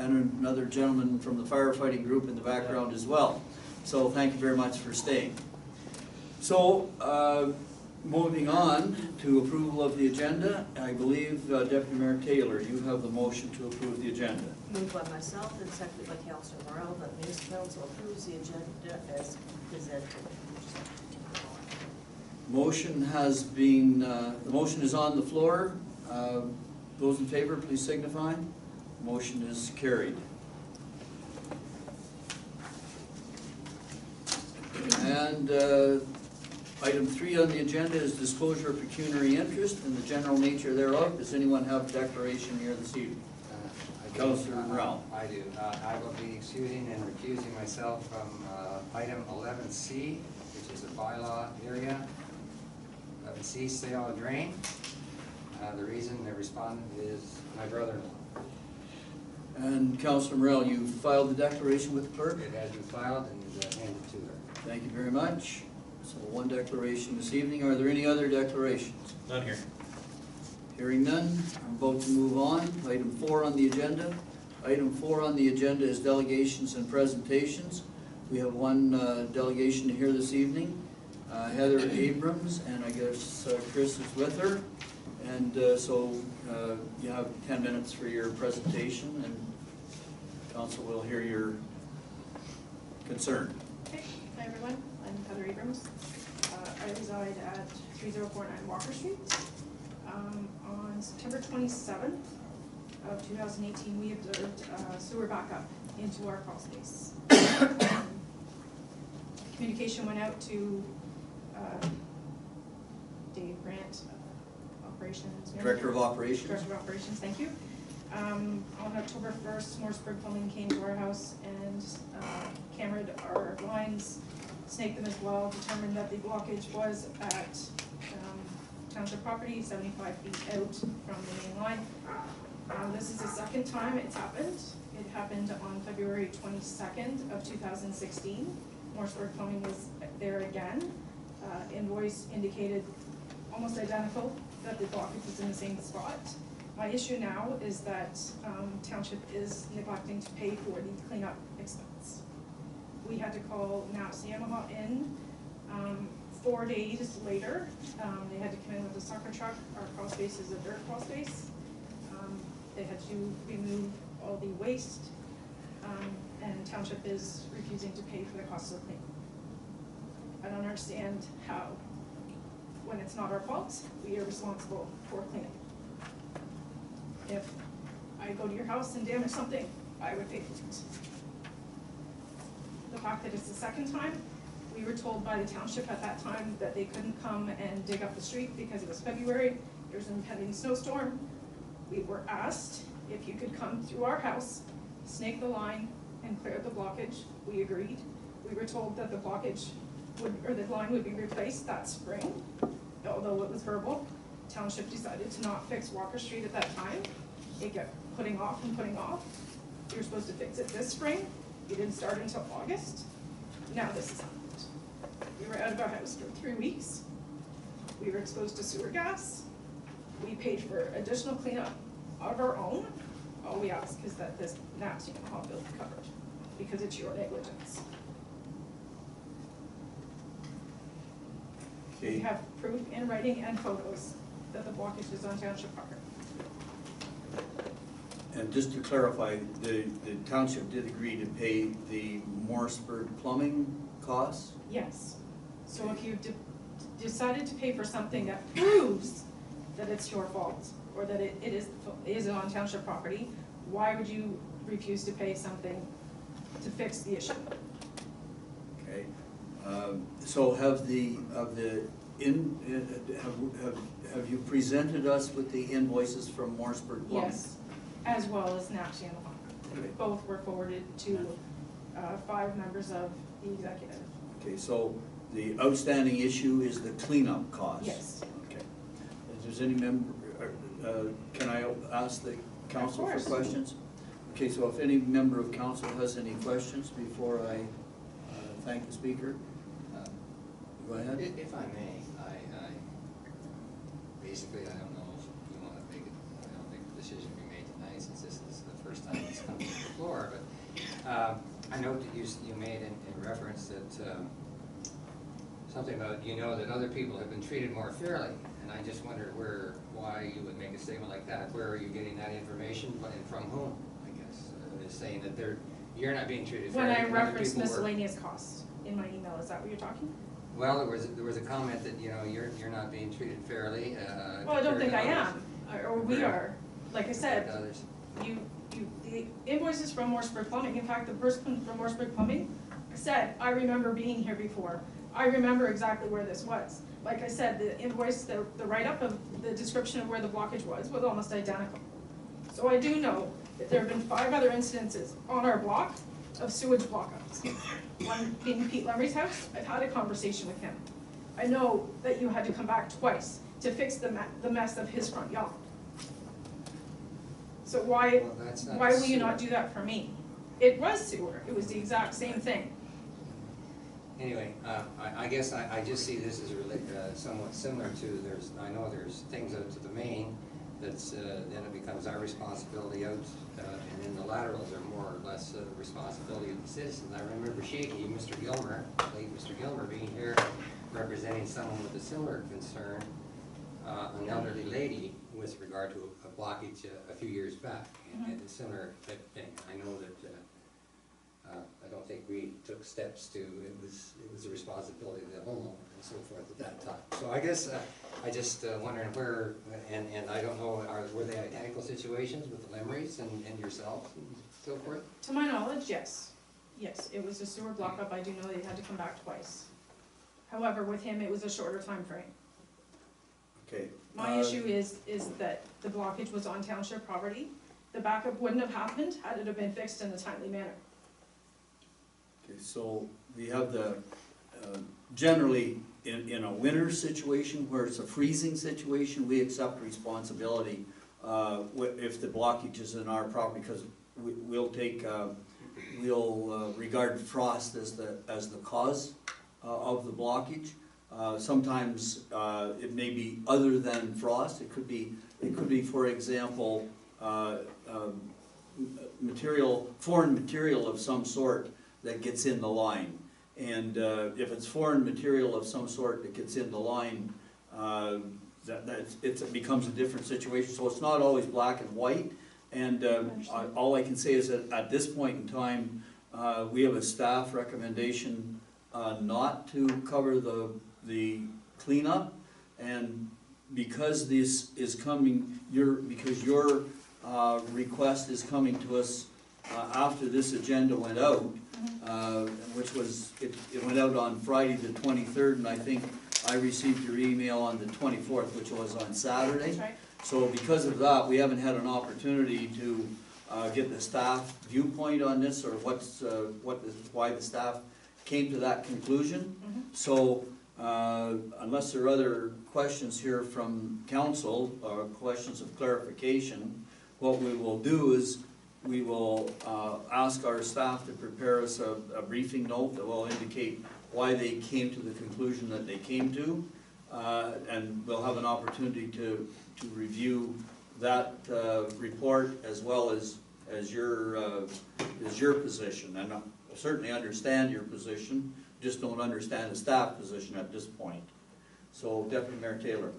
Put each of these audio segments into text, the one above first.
and another gentleman from the firefighting group in the background as well. So thank you very much for staying. So, moving on to approval of the agenda, I believe Deputy Mayor Taylor, you have the motion to approve the agenda. Moved by myself and seconded by Councillor Morrell that News Council approves the agenda as presented. Motion has been, the motion is on the floor. Those in favor, please signify. Motion is carried. And item 3 on the agenda is disclosure of pecuniary interest and the general nature thereof. Does anyone have a declaration here this evening? Councillor Morrell. I do. I will be excusing and recusing myself from item 11C, which is a bylaw area. 11C, sale of drain. The reason the respondent is my brother-in-law. And Councillor Morrell, you filed the declaration with the clerk? It has been filed and is handed to her. Thank you very much. So one declaration this evening. Are there any other declarations? None here. Hearing none, I'm about to move on. Item 4 on the agenda. Item 4 on the agenda is delegations and presentations. We have one delegation here this evening, Heather Abrams, and I guess Chris is with her. And so you have 10 minutes for your presentation, and council will hear your concern. Okay, hi everyone, I'm Heather Abrams. I reside at 3049 Walker Street. On September 27th of 2018, we observed sewer backup into our crawl space. Communication went out to Dave Grant, Operations Director of Operations. Director of Operations, thank you. On October 1st, Mooresburg Plumbing came to our house and cambered our lines, snaked them as well, determined that the blockage was at township property, 75 feet out from the main line. This is the second time it's happened. It happened on February 22nd of 2016. Mooresburg Plumbing was there again. Invoice indicated almost identical that the blockage was in the same spot. My issue now is that township is neglecting to pay for the cleanup expense. We had to call Naps Yamaha in 4 days later. They had to come in with a sucker truck. Our crawl space is a dirt crawl space. They had to remove all the waste, and township is refusing to pay for the cost of cleanup. I don't understand how, when it's not our fault, we are responsible for cleanup. If I go to your house and damage something, I would pay for it. The fact that it's the second time, we were told by the township at that time that they couldn't come and dig up the street because it was February, there was an impending snowstorm. We were asked if you could come through our house, snake the line, and clear the blockage. We agreed. We were told that the blockage would, or the line would be replaced that spring, although it was verbal. Township decided to not fix Walker Street at that time. It kept putting off and putting off. You were supposed to fix it this spring. You didn't start until August. Now this has happened. We were out of our house for 3 weeks. We were exposed to sewer gas. We paid for additional cleanup of our own. All we ask is that this Naps Yamaha bill be covered because it's your negligence. Okay. We have proof in writing and photos that the blockage is on township property. And just to clarify, the township did agree to pay the Mooresburg plumbing costs? Yes. So if you decided to pay for something that proves that it's your fault or that it is on township property, why would you refuse to pay something to fix the issue? Okay. So have you presented us with the invoices from Mooresburg Plumbing? Yes, as well as Naps Yamaha. Okay. Both were forwarded to 5 members of the executive. Okay, so the outstanding issue is the cleanup costs? Yes. Okay. If there's any member, can I ask the council for questions? Okay, so if any member of council has any questions before I thank the speaker, go ahead. If I may, basically, I don't know if you want to make it, I don't think the decision be made tonight since this is the first time it's come to the I note that you made in reference that, something about, that other people have been treated more fairly, and I just wondered why you would make a statement like that. Where are you getting that information, and from whom, I guess? Is saying that you're not being treated When fairly. I and other referenced people were. miscellaneous costs in my email, is that what you're talking? Well, there was a comment that, you're not being treated fairly, Well, I don't compared think to I others. am, or we are. Like I Compared said, to others. the invoices from Mooresburg Plumbing, in fact, the person from Mooresburg Plumbing said, I remember being here before. I remember exactly where this was. Like I said, the invoice, the write-up of the description of where the blockage was almost identical. So I do know that there have been 5 other incidences on our block of sewage blockouts. One being Pete Lemry's house. I've had a conversation with him. I know that you had to come back twice to fix the mess of his front yard. So why Well, that's not will you sewer. not do that for me? It was sewer, it was the exact same thing. Anyway, I guess I just see this as somewhat similar to, I know there's things out to the main that's, then it becomes our responsibility out, and then the laterals are more or less the responsibility of the citizens. I remember Shaky, Mr. Gilmer, late Mr. Gilmer, being here representing someone with a similar concern, an elderly lady with regard to a blockage a few years back, and a similar type of thing. I know that, I don't think we took steps to, it was the responsibility of the homeowner and so forth at that time. So I guess, I just wondering where, and I don't know, were they identical situations with the Lemrys and yourself and so forth? To my knowledge, yes. Yes, it was a sewer block up. I do know they had to come back twice. However, with him, it was a shorter time frame. Okay. My issue is that the blockage was on township property. The backup wouldn't have happened had it have been fixed in a timely manner. Okay, so we have the, generally, in a winter situation where it's a freezing situation, we accept responsibility if the blockage is in our property, because we'll regard frost as the cause of the blockage. Sometimes it may be other than frost. It could be, for example, foreign material of some sort that gets in the line. And if it's foreign material of some sort that gets in the line, it becomes a different situation. So it's not always black and white. And all I can say is that at this point in time, we have a staff recommendation not to cover the cleanup. And because this is coming, because your request is coming to us after this agenda went out, which was, it went out on Friday the 23rd, and I think I received your email on the 24th, which was on Saturday. That's right. So because of that, we haven't had an opportunity to get the staff viewpoint on this, or why the staff came to that conclusion. So unless there are other questions here from council, or questions of clarification, what we will do is we will ask our staff to prepare us a briefing note that will indicate why they came to the conclusion that they came to, and we'll have an opportunity to review that report as well as your position. And I certainly understand your position, just don't understand the staff position at this point. So Deputy Mayor Taylor.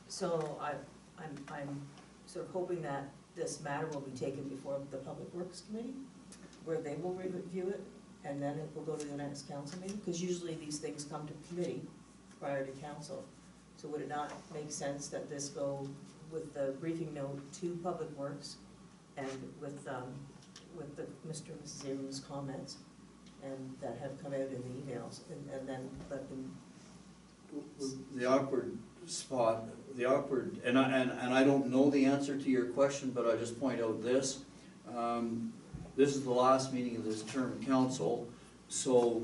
So I'm sort of hoping that this matter will be taken before the Public Works Committee, where they will review it, and then it will go to the next council meeting, because usually these things come to committee prior to council. So would it not make sense that this go with the briefing note to Public Works and with the Mr. and Mrs. Abrams' comments, and that have come out in the emails, and then let them. The awkward spot, and I don't know the answer to your question, but I just point out this. This is the last meeting of this term of council, so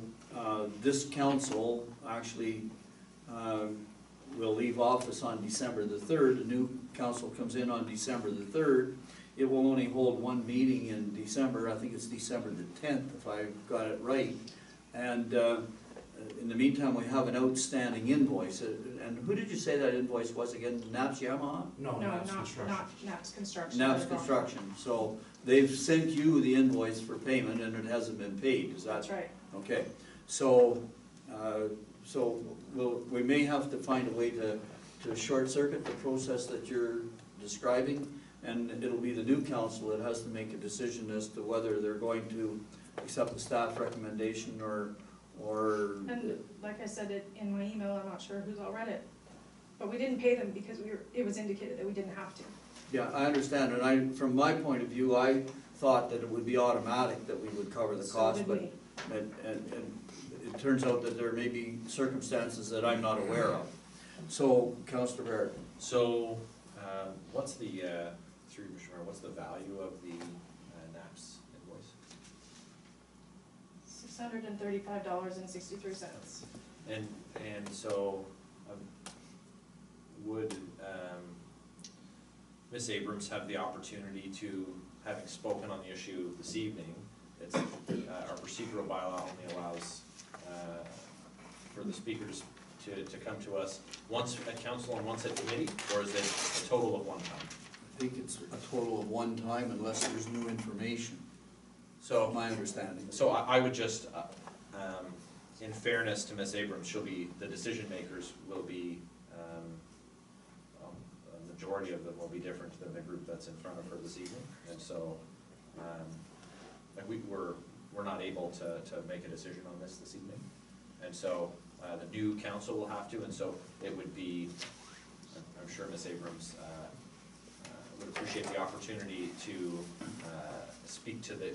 this council actually will leave office on December the 3rd. The new council comes in on December the 3rd. It will only hold one meeting in December. I think it's December the 10th, if I got it right. And in the meantime, we have an outstanding invoice. And who did you say that invoice was again? Naps Yamaha? No, No, Naps not Construction. Naps Construction. Naps Construction. So they've sent you the invoice for payment and it hasn't been paid, is that? That's right. Okay, so, we may have to find a way to short circuit the process that you're describing, and it'll be the new council that has to make a decision as to whether they're going to accept the staff recommendation or. And like I said it in my email, I'm not sure who's all read it, but we didn't pay them because it was indicated that we didn't have to. Yeah, I understand, and from my point of view, I thought that it would be automatic that we would cover the So cost, did but, we. and it turns out that there may be circumstances that I'm not aware of. So, Councillor Barrett. So, what's the, through Mr. Mayor, what's the value of the NAPS invoice? $635.63. And so, would Ms. Abrams have the opportunity to, having spoken on the issue this evening, it's, our procedural bylaw only allows for the speakers to come to us once at council and once at committee, or is it a total of one time? I think it's a total of one time unless there's new information, So, my understanding. so I would just, in fairness to Ms. Abrams, the decision makers will be, a majority of them will be different than the group that's in front of her this evening. And so, like we're not able to make a decision on this evening. And so, the new council will have to, and so it would be, I'm sure Ms. Abrams would appreciate the opportunity to speak to the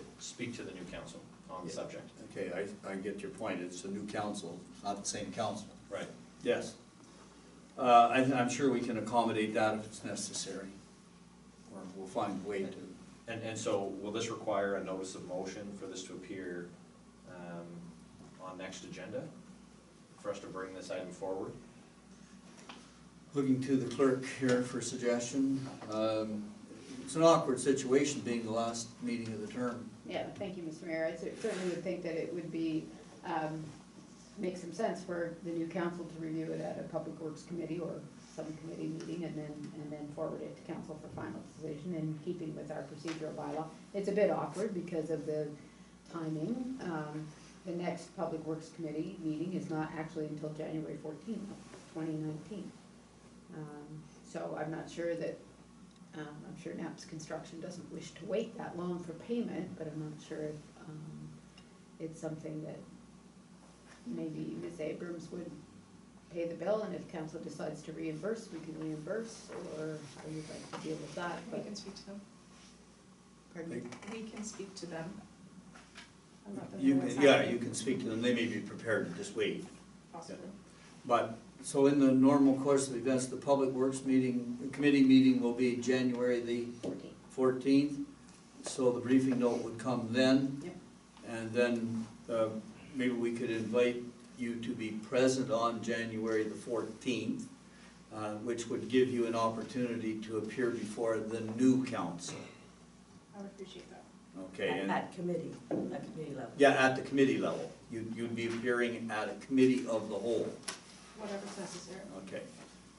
new council on the Yeah. subject. Okay, I get your point, it's a new council, it's not the same council. Right. Yes. I'm sure we can accommodate that if it's necessary, or we'll find a way to. And so will this require a notice of motion for this to appear on next agenda? For us to bring this item forward? Looking to the clerk here for suggestion. It's an awkward situation being the last meeting of the term. Yeah, thank you, Mr. Mayor. I certainly would think that it would be, make some sense for the new council to review it at a Public Works Committee or some committee meeting and then forward it to council for final decision in keeping with our procedural bylaw. It's a bit awkward because of the timing. The next Public Works Committee meeting is not actually until January 14th, 2019. So I'm not sure that, I'm sure NAPS Construction doesn't wish to wait that long for payment, but I'm not sure if it's something that maybe Ms. Abrams would pay the bill, and if council decides to reimburse, we can reimburse, or how you'd like to deal with that. We But can speak to them. pardon me? We can speak to them. And let them You know what's can, yeah, happening, you can speak to them, they may be prepared to just wait. possibly. But, so in the normal course of events, the Public Works meeting, the committee meeting will be January the 14th. So the briefing note would come then. Yep. And then maybe we could invite you to be present on January the 14th, which would give you an opportunity to appear before the new council. I would appreciate that. Okay, and, At committee level. yeah, at the committee level. You'd be appearing at a committee of the whole. Whatever's necessary. Okay,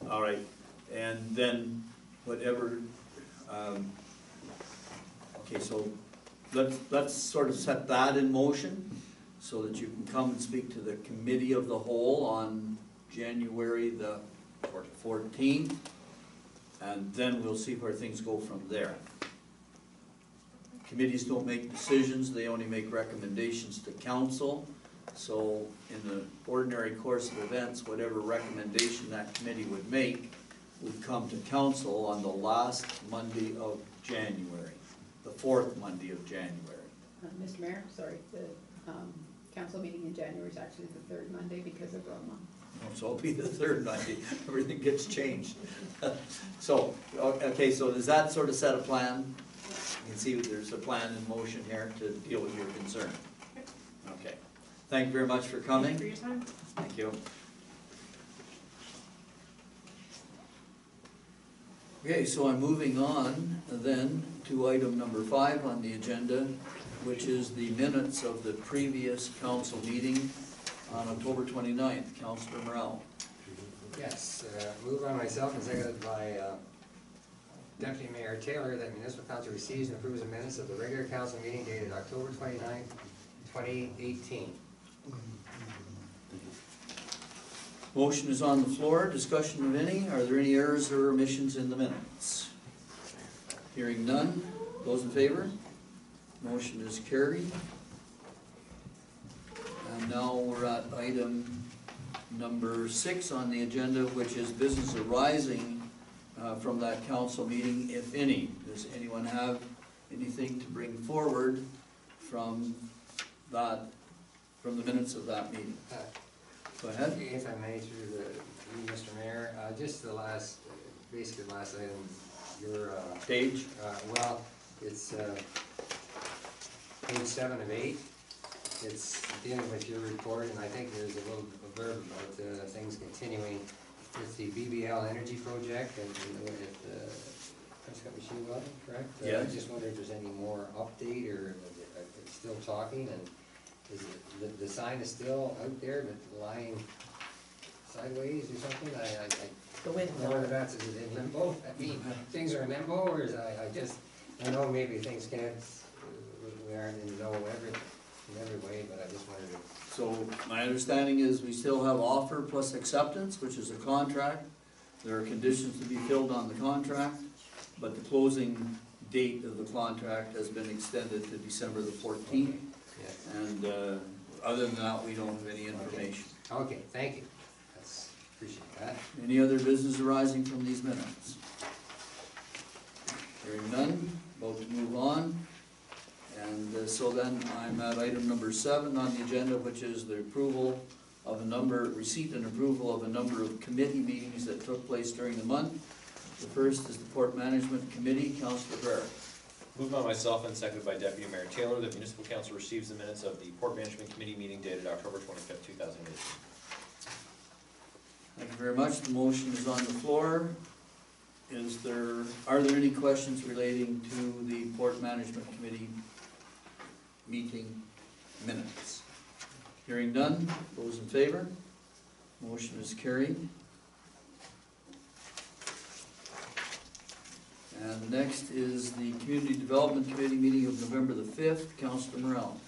all right, and then whatever, okay, so let's sort of set that in motion so that you can come and speak to the committee of the whole on January the 14th, and then we'll see where things go from there. Committees don't make decisions, they only make recommendations to council. So in the ordinary course of events, whatever recommendation that committee would make would come to council on the last Monday of January, the fourth Monday of January. Mr. Mayor, sorry, the council meeting in January is actually the third Monday because of Roma. So it'll be the third Monday, everything gets changed. So, okay, so does that sort of set a plan? You can see there's a plan in motion here to deal with your concern. Okay, thank you very much for coming. Thank you for your time. Thank you. Okay, so I'm moving on then to item number 5 on the agenda, which is the minutes of the previous council meeting on October 29th. Councillor Morrell. Yes, moved by myself and seconded by Deputy Mayor Taylor that municipal council receives and approves the minutes of the regular council meeting dated October 29th, 2018. Motion is on the floor. Discussion of any. Are there any errors or omissions in the minutes? Hearing none. Those in favor? Motion is carried. And now we're at item number 6 on the agenda, which is business arising from that council meeting, if any. Does anyone have anything to bring forward from that, from the minutes of that meeting? Go ahead. If I may, through you, Mr. Mayor, just the last, basically the last item, your, Page? well, it's page 7 of 8. It's dealing with your report, and I think there's a little blurb about things continuing with the BBL energy project and with Prescott Machine Welding, correct? Yeah. I just wonder if there's any more update, or it's still talking, and is it, the sign is still out there, but lying sideways or something? The wind. I don't know whether that's in limbo. I mean, things are in limbo, or is I know maybe things can't, we aren't in the know in every way, but I just wondered if. So my understanding is we still have offer plus acceptance, which is a contract. There are conditions to be filled on the contract, but the closing date of the contract has been extended to December the 14th. Yeah. And other than that, we don't have any information. Okay, thank you. Appreciate that. Any other business arising from these minutes? Hearing none, vote to move on. And so then I'm at item number 7 on the agenda, which is the approval of receipt and approval of a number of committee meetings that took place during the month. The first is the Port Management Committee. Councillor Barrett. Moved by myself and seconded by Deputy Mayor Taylor that municipal council receives the minutes of the Port Management Committee meeting dated October 25th, 2018. Thank you very much. The motion is on the floor. Are there any questions relating to the Port Management Committee meeting minutes? Hearing none, those in favor? Motion is carried. And the next is the Community Development Committee meeting of November the 5th. Councillor Morel.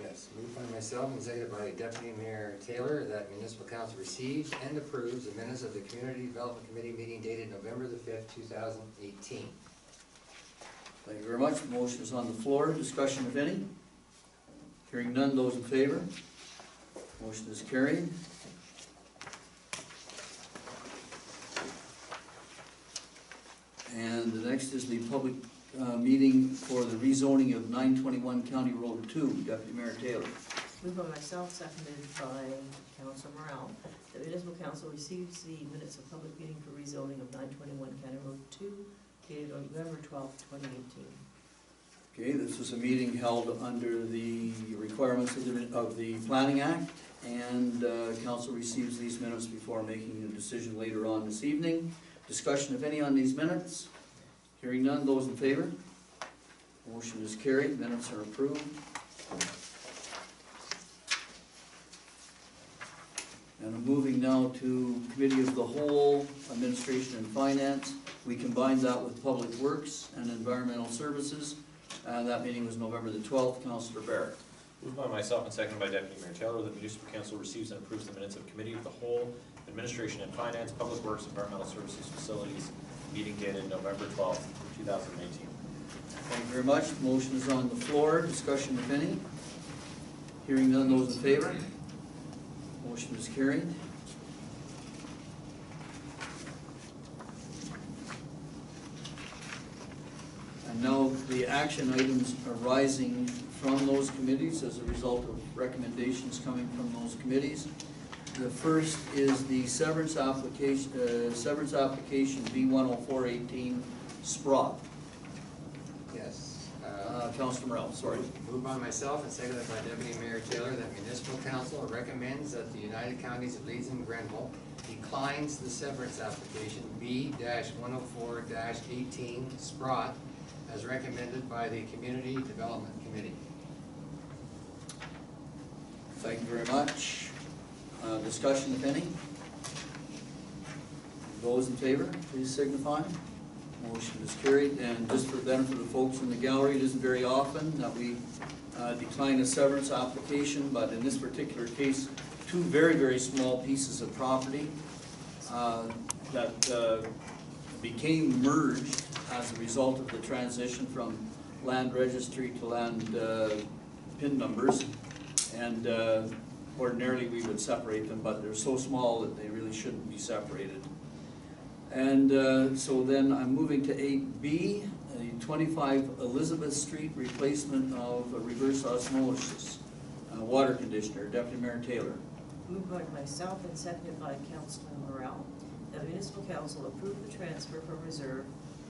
Yes, moved by myself and seconded by Deputy Mayor Taylor that municipal council receives and approves the minutes of the Community Development Committee meeting dated November the 5th, 2018. Thank you very much. Motion is on the floor. Discussion, if any? Hearing none, those in favor? Motion is carried. And the next is the public meeting for the rezoning of 921 County Road 2. Deputy Mayor Taylor. Moved by myself, seconded by Councilor Morel. The municipal council receives the minutes of public meeting for rezoning of 921 County Road 2, dated on November 12th, 2018. Okay, this was a meeting held under the requirements of the Planning Act, and council receives these minutes before making a decision later on this evening. Discussion, if any, on these minutes? Hearing none, those in favor? Motion is carried, minutes are approved. And I'm moving now to Committee of the Whole, Administration and Finance. We combined that with Public Works and Environmental Services, and that meeting was November the 12th. Councillor Barrett. Moved by myself and seconded by Deputy Mayor Taylor that the municipal council receives and approves the minutes of Committee of the Whole, Administration and Finance, Public Works, Environmental Services Facilities, meeting dated November 12th, 2018. Thank you very much. Motion is on the floor. Discussion, if any? Hearing none, those in favor? Motion is carried. And now the action items arising from those committees as a result of recommendations coming from those committees. The first is the severance application B10418 Sprott. Yes. Councilor Morel, sorry. Moved by myself and seconded by Deputy Mayor Taylor that municipal council recommends that the United Counties of Leeds and Grenville declines the severance application B-104-18 Sprott as recommended by the Community Development Committee. Thank you very much. Discussion, if any? Those in favor, please signify. Motion is carried, and just for the benefit of the folks in the gallery, it isn't very often that we decline a severance application, but in this particular case, two very, very small pieces of property that became merged as a result of the transition from land registry to land PIN numbers. And ordinarily we would separate them, but they're so small that they really shouldn't be separated. And so then I'm moving to 8B, a 25 Elizabeth Street replacement of a reverse osmosis water conditioner. Deputy Mayor Taylor. Moved by myself and seconded by Councilman Morrell, that the municipal council approve the transfer from reserve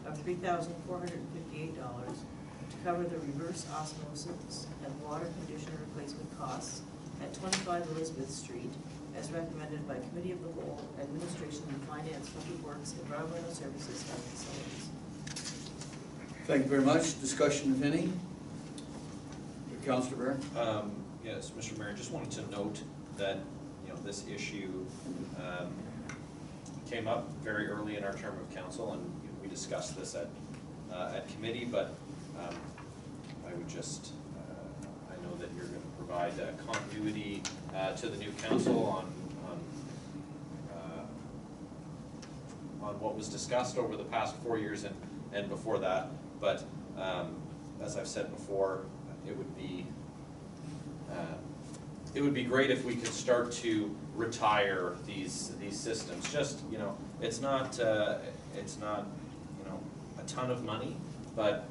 of $3,458 to cover the reverse osmosis and water conditioner replacement costs at 25 Elizabeth Street, as recommended by Committee of the Whole, Administration and Finance, Public Works, Environmental Services and Facilities. Thank you very much. Discussion, if any? Councilor Bear? Yes, Mr. Mayor, just wanted to note that, this issue came up very early in our term of council, and we discussed this at committee, but I would just, I know that you're going to provide continuity to the new council on what was discussed over the past 4 years and before that, but as I've said before, it would be great if we could start to retire these systems. Just, it's not a ton of money, but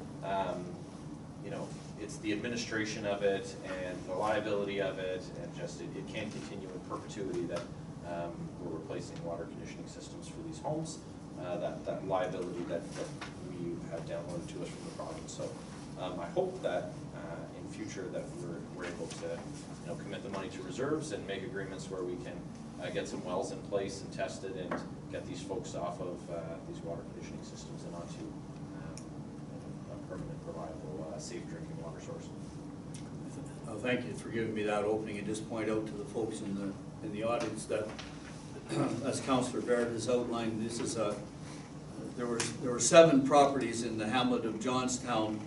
it's the administration of it and the liability of it, and just it can't continue in perpetuity that we're replacing water conditioning systems for these homes. That liability that we have downloaded to us from the province. So I hope that in future that we're able to commit the money to reserves and make agreements where we can get some wells in place and tested and get these folks off of these water conditioning systems and onto a permanent, reliable, safe drinking water source. Thank you for giving me that opening, and just point out to the folks in the audience that, as Councillor Barrett has outlined, this is there were 7 properties in the hamlet of Johnstown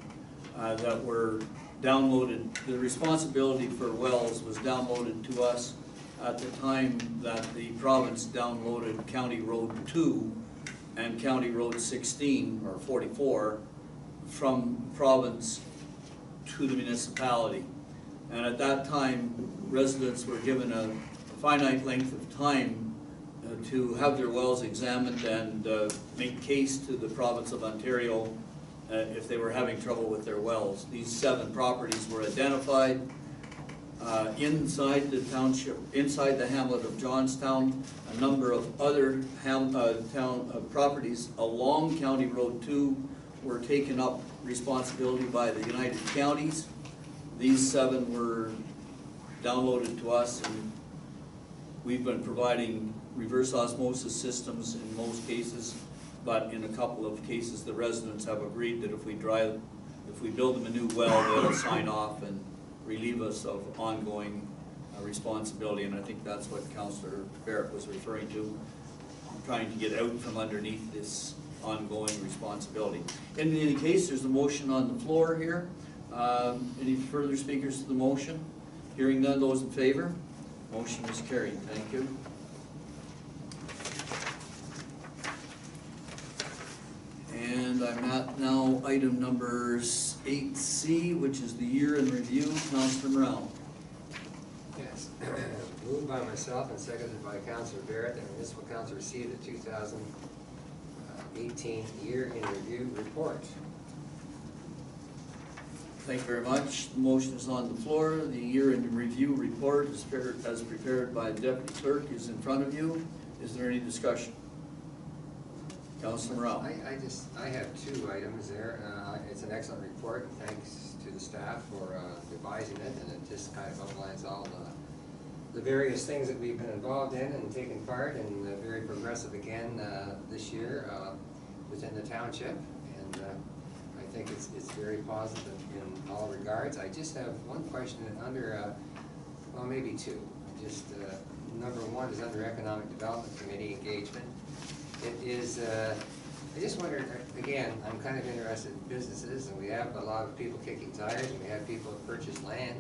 that were downloaded. The responsibility for wells was downloaded to us at the time that the province downloaded County Road 2 and County Road 16 or 44 from province to the municipality. And at that time, residents were given a finite length of time to have their wells examined and make case to the province of Ontario if they were having trouble with their wells. These 7 properties were identified inside the township, inside the hamlet of Johnstown. A number of other properties along County Road 2 were taken up responsibility by the United Counties. These 7 were downloaded to us, and we've been providing reverse osmosis systems in most cases, but in a couple of cases the residents have agreed that if we build them a new well, they'll sign off and relieve us of ongoing responsibility, and I think that's what Councillor Barrett was referring to, trying to get out from underneath this ongoing responsibility. In any case, there's a motion on the floor here. Any further speakers to the motion? Hearing none, those in favor? Motion is carried. Thank you. And I'm at now item number 8C, which is the year in review. Councillor Morrell. Yes, moved by myself and seconded by Councillor Barrett, that the municipal council received the 2018 year in review report. Thank you very much. The motion is on the floor. The year in review report is as prepared by the deputy clerk is in front of you. Is there any discussion? Councillor Morrell. I have 2 items there. It's an excellent report. Thanks to the staff for devising it, and it just kind of outlines all the various things that we've been involved in and taken part in. Very progressive again this year within the township, and I think it's very positive in all regards. I just have one question under, well, maybe 2. Just number 1 is under Economic Development Committee engagement. It is I just wondered, again, I'm kind of interested in businesses, and we have a lot of people kicking tires, and we have people that purchase land.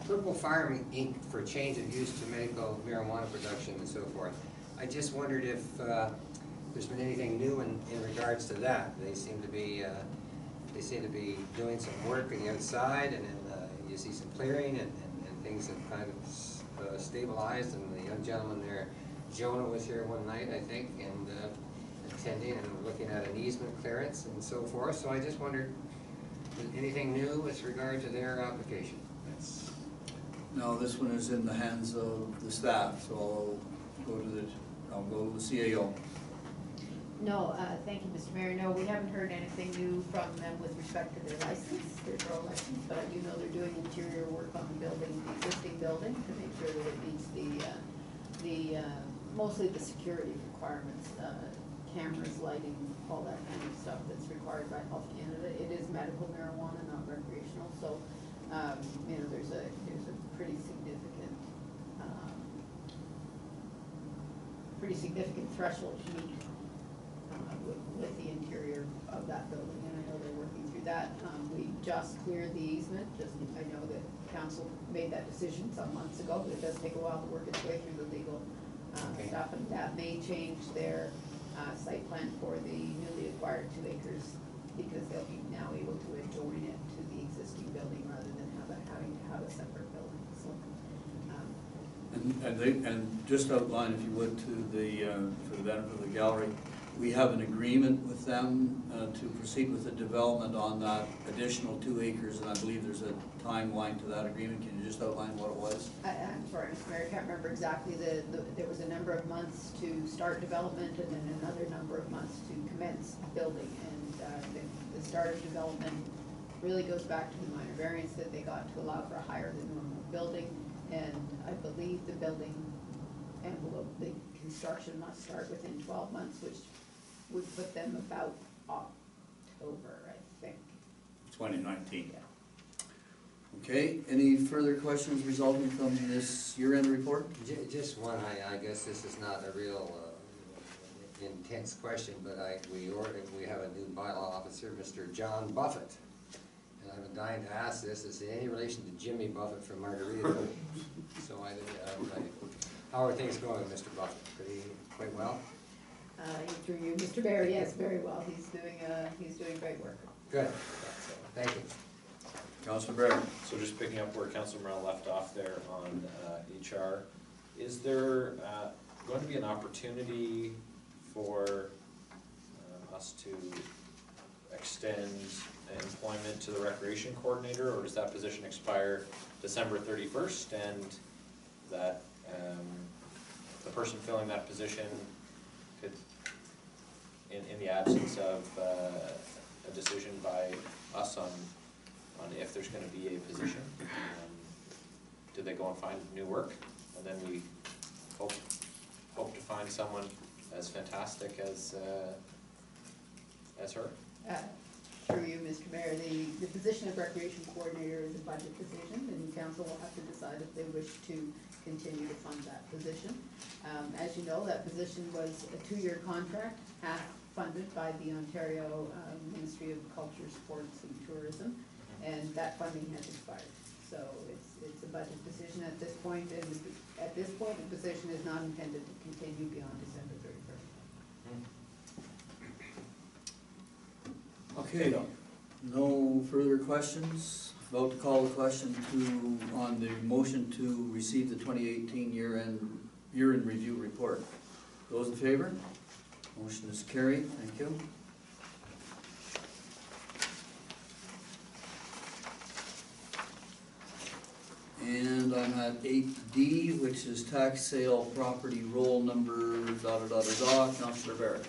Purple Farm Inc. for change of use to medical marijuana production and so forth. I just wondered if there's been anything new in regards to that. They seem to be doing some work on the outside, and then you see some clearing, and things have kind of stabilized, and the young gentleman there, Jonah, was here one night, I think, and attending and looking at an easement clearance and so forth. So I just wondered, anything new with regard to their application? That's No, this one is in the hands of the staff, so I'll go to the CAO. No, thank you, Mr. Mayor. No, we haven't heard anything new from them with respect to their license, their grow license, but I do know they're doing interior work on the building, the existing building, to make sure that it meets mostly the security requirements, cameras, lighting, all that kind of stuff that's required by Health Canada. It is medical marijuana, not recreational, so, you know, there's a pretty significant threshold to meet with the interior of that building, and I know they're working through that. We just cleared the easement, I know that council made that decision some months ago, but it does take a while to work its way through the legal stuff, and that may change their site plan for the newly acquired 2 acres, because they'll be now able to adjoin it to the existing building rather than having to have a separate building, so. And just outline, if you would, to for the benefit of the gallery, we have an agreement with them to proceed with the development on that additional 2 acres, and I believe there's a timeline to that agreement. Can you just outline what it was? I'm sorry, Mr. Mayor, I can't remember exactly there was a number of months to start development and then another number of months to commence building, and the start of development really goes back to the minor variance that they got to allow for a higher than normal building, and I believe the building envelope, the construction must start within 12 months, which would put them about October, I think. 2019. Yeah. Okay, any further questions resulting from this year-end report? just one. I guess this is not a real intense question, but we have a new bylaw officer, Mr. John Buffett. And I've been dying to ask this, is there any relation to Jimmy Buffett from Margarita? So how are things going, Mr. Buffett? Quite well? Through you, Mr. Mayor, yes, very well. He's doing great work. Good. Thank you. Councilor Barrett. So just picking up where Councilor Morel left off there on HR, is there going to be an opportunity for us to extend employment to the recreation coordinator, or does that position expire December 31st, and that the person filling that position could, in the absence of a decision by us on if there's going to be a position, do they go and find new work, and then we hope to find someone as fantastic as her? Through you, Mr. Mayor, the position of recreation coordinator is a budget decision, and council will have to decide if they wish to continue to fund that position. As you know, that position was a 2-year contract, half funded by the Ontario Ministry of Culture, Sports and Tourism, and that funding has expired. So it's a budget decision at this point, and at this point, the position is not intended to continue beyond December 31st. Okay, no further questions. About to call the question on the motion to receive the 2018 year-end review report. Those in favor? Motion is carried. Thank you. And I'm at 8D, which is tax sale property roll number Councilor Barrett.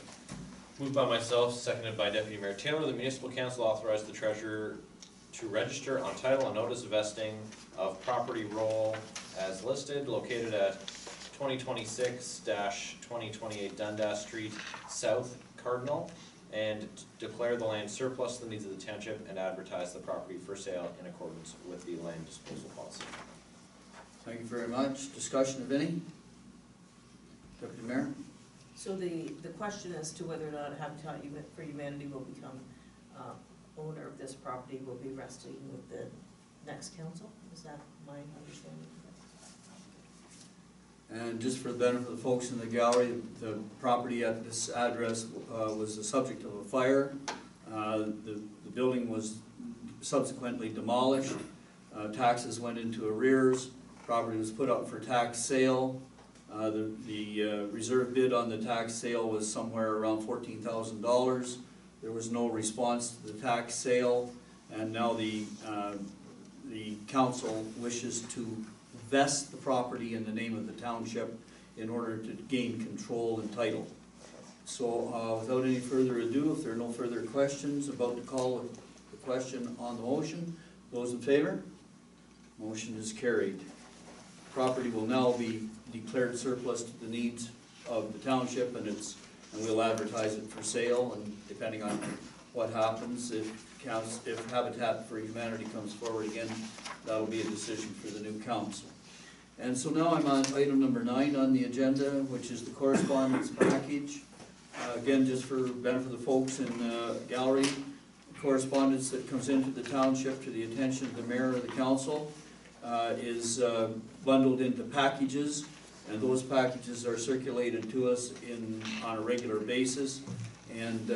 Moved by myself, seconded by Deputy Mayor Taylor, the Municipal Council authorized the treasurer to register on title a notice of vesting of property roll as listed, located at 2026-2028 Dundas Street South, Cardinal, and declare the land surplus to the needs of the township and advertise the property for sale in accordance with the land disposal policy. Thank you very much. Discussion of any? Deputy Mayor? So the question as to whether or not Habitat for Humanity will become owner of this property will be resting with the next council, is that my understanding? And just for the benefit of the folks in the gallery, the property at this address was the subject of a fire. The building was subsequently demolished. Taxes went into arrears. Property was put up for tax sale. The reserve bid on the tax sale was somewhere around $14,000. There was no response to the tax sale, and now the council wishes to vest the property in the name of the township in order to gain control and title. So without any further ado, if there are no further questions, about to call the question on the motion. Those in favor? Motion is carried. Property will now be declared surplus to the needs of the township, and we'll advertise it for sale, and depending on what happens, if Habitat for Humanity comes forward again, that'll be a decision for the new council. And so now I'm on item number 9 on the agenda, which is the correspondence package. Again, just for the benefit of the folks in the gallery, correspondence that comes into the township to the attention of the mayor or the council is bundled into packages, and those packages are circulated to us on a regular basis. And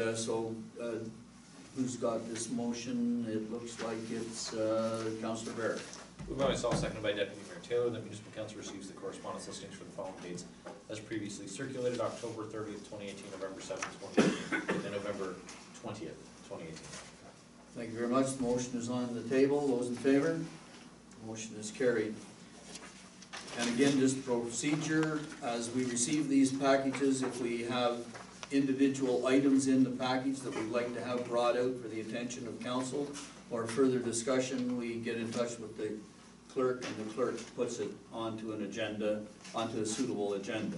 who's got this motion? It looks like it's Councillor Barrett. Moved by myself, seconded by Deputy Mayor Taylor, that municipal council receives the correspondence listings for the following dates as previously circulated: October 30th, 2018, November 7th, 2018, and November 20th, 2018. Thank you very much. The motion is on the table. Those in favor? Motion is carried. And again, just procedure, as we receive these packages, if we have individual items in the package that we'd like to have brought out for the attention of council or further discussion, we get in touch with the clerk, and the clerk puts it onto an agenda, onto a suitable agenda.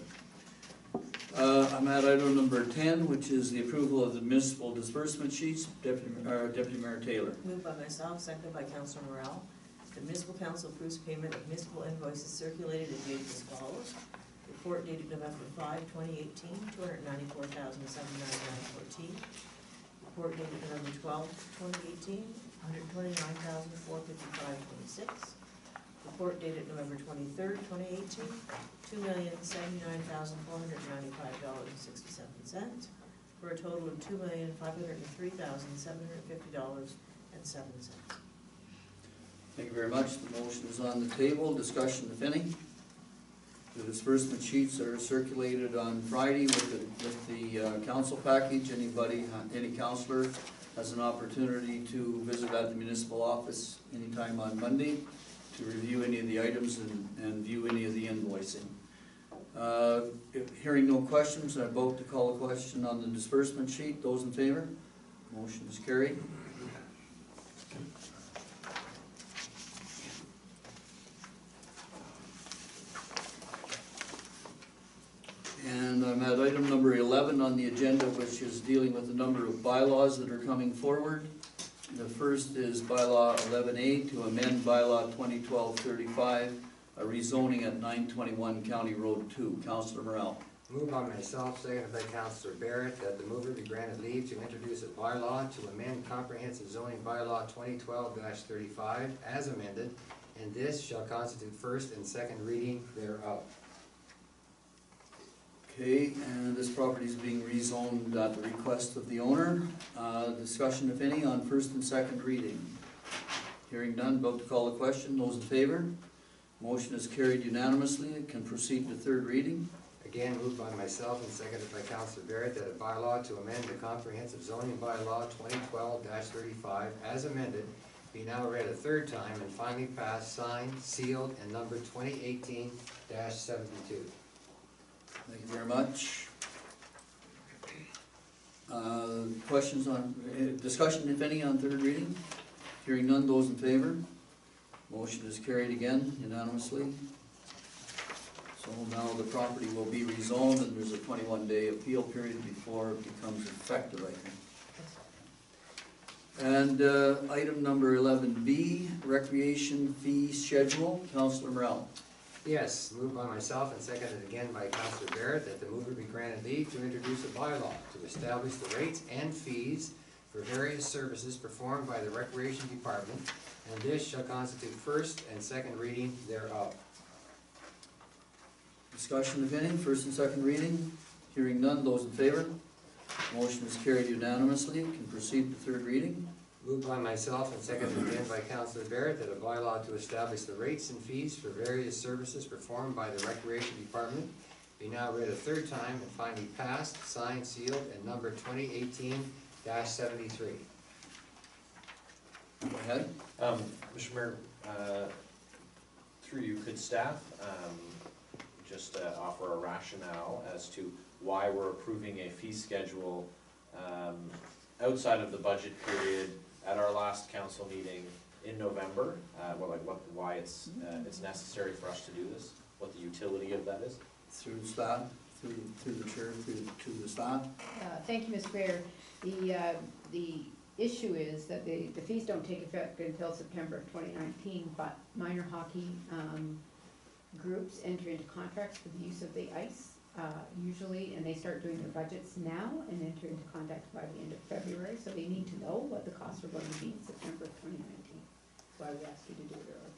I'm at item number 10, which is the approval of the municipal disbursement sheets. Deputy Mayor Taylor. Moved by myself, seconded by Councillor Morel. The municipal council approves payment of municipal invoices circulated and dated as follows. Report dated November 5, 2018, $294,799.14. Report dated November 12, 2018, $129,455.26. Report dated November 23, 2018, $2,079,495.67, for a total of $2,503,750.07. Thank you very much. The motion is on the table. Discussion, if any. The disbursement sheets are circulated on Friday with the council package. Any councillor has an opportunity to visit at the municipal office anytime on Monday to review any of the items and view any of the invoicing. Hearing no questions, I'm about to call a question on the disbursement sheet. Those in favor? Motion is carried. And I'm at item number 11 on the agenda, which is dealing with a number of bylaws that are coming forward. The first is bylaw 11A to amend bylaw 2012-35, a rezoning at 921 County Road 2. Councillor Morel. Moved by myself, seconded by Councillor Barrett, that the mover be granted leave to introduce a bylaw to amend comprehensive zoning bylaw 2012-35 as amended, and this shall constitute first and second reading thereof. Okay, and this property is being rezoned at the request of the owner. Discussion, if any, on first and second reading. Hearing none, about to call the question. Those in favor? Motion is carried unanimously. It can proceed to third reading. Again, moved by myself and seconded by Councillor Barrett, that a bylaw to amend the comprehensive zoning bylaw 2012-35 as amended be now read a third time and finally passed, signed, sealed, and numbered 2018-72. Thank you very much. Questions on, discussion, if any, on third reading? Hearing none, those in favor? Motion is carried again unanimously. So now the property will be rezoned, and there's a 21-day appeal period before it becomes effective, I think. And item number 11B, recreation fee schedule. Councillor Morel. Yes, moved by myself and seconded again by Councillor Barrett that the mover be granted leave to introduce a bylaw to establish the rates and fees for various services performed by the Recreation Department, and this shall constitute first and second reading thereof. Discussion if any, first and second reading, hearing none, those in favor? Motion is carried unanimously, can proceed to third reading. Moved by myself and seconded again by Councillor Barrett that a bylaw to establish the rates and fees for various services performed by the Recreation Department be now read a third time and finally passed, signed, sealed, and numbered 2018-73. Go ahead. Mr. Mayor, through you, could staff just offer a rationale as to why we're approving a fee schedule outside of the budget period at our last council meeting in November? Why it's necessary for us to do this, what the utility of that is? Through staff, through the chair, to the staff. Thank you, Mr. Mayor. The issue is that the fees don't take effect until September of 2019, but minor hockey groups enter into contracts for the use of the ice usually, and they start doing their budgets now and enter into contracts by the end of February, so they need to know what the costs are going to be in September of 2019. That's why we asked you to do it early.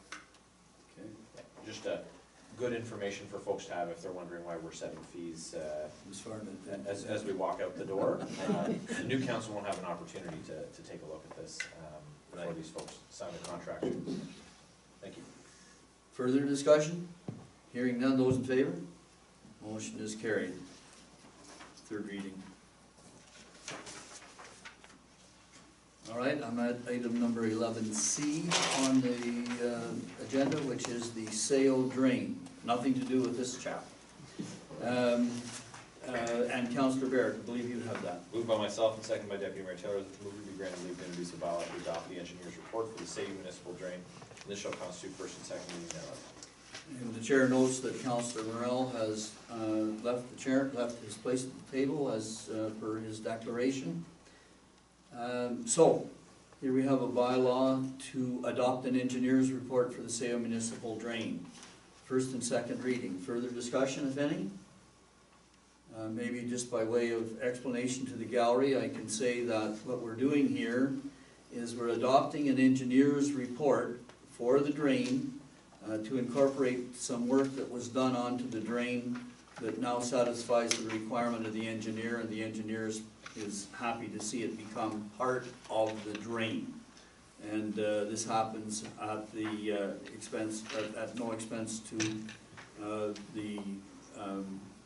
Okay. Just good information for folks to have if they're wondering why we're setting fees As far as, as we walk out the door. The new council won't have an opportunity to take a look at this before these folks sign the contract. Thank you. further discussion? Hearing none, those in favor? Motion is carried. Third reading. All right, I'm at item number 11C on the agenda, which is the Sayo Drain. Nothing to do with this chap. And Councillor Barrett, I believe you have that. Moved by myself and seconded by Deputy Mayor Taylor that the mover be granted leave to introduce a bylaw to adopt the engineer's report for the Sayo Municipal Drain. And this shall constitute first and second reading thereof. And the chair notes that Councillor Morel has left his place at the table as per his declaration. So, here we have a bylaw to adopt an engineer's report for the Sayo Municipal Drain. First and second reading. Further discussion, if any? Maybe just by way of explanation to the gallery, I can say that what we're doing here is we're adopting an engineer's report for the drain to incorporate some work that was done onto the drain that now satisfies the requirement of the engineer, and the engineer is happy to see it become part of the drain. And this happens at the expense, at no expense to